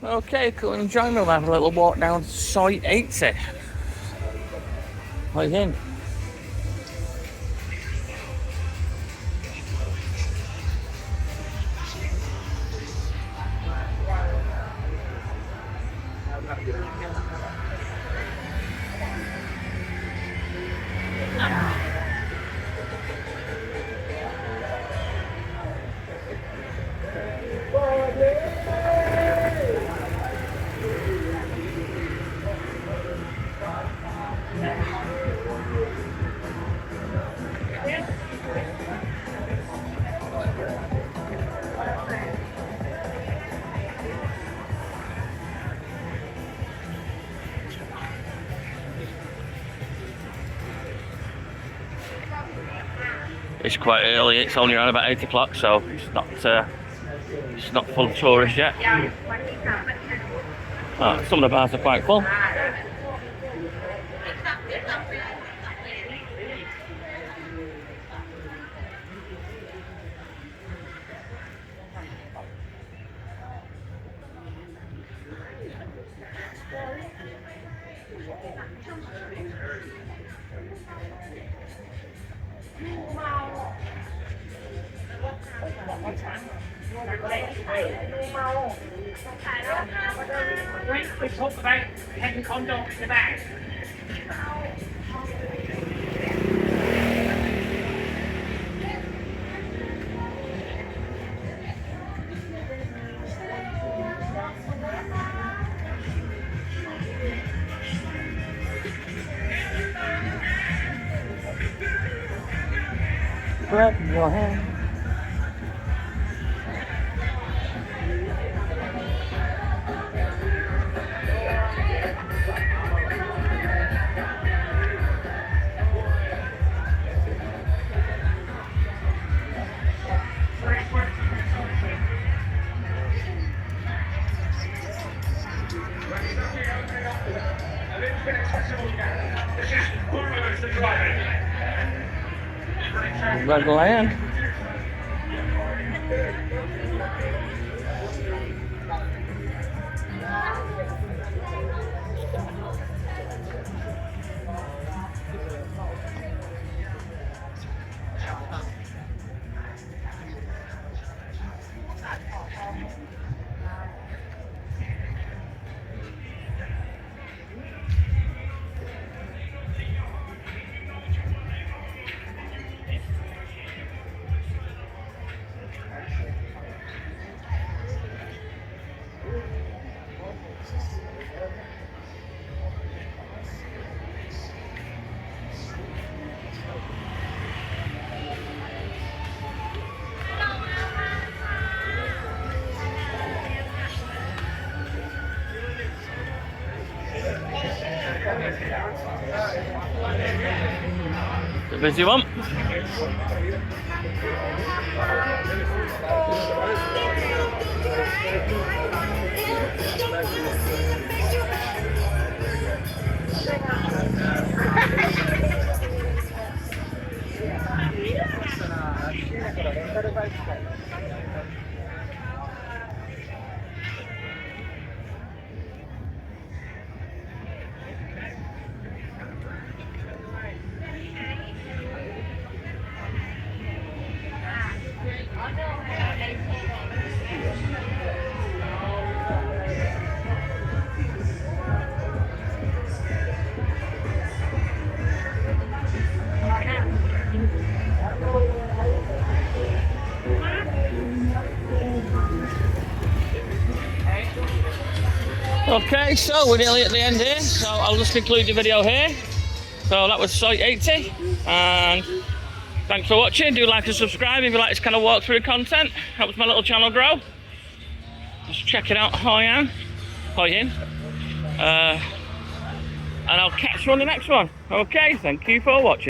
Okay, come and join me. We'll have a little walk down site 80. HUA HIN. It's quite early, it's only around about 8 o'clock, so it's not full of tourists yet. Oh, some of the bars are quite full. We talk about having condoms in the bag. Grab your hand. Red land. The busy one. Okay, so we're nearly at the end here, so I'll just conclude the video here. So that was site 80, and thanks for watching. Do like and subscribe if you like this kind of walkthrough content. Helps my little channel grow. Just check it out, HUA HIN. And I'll catch you on the next one. Okay, thank you for watching.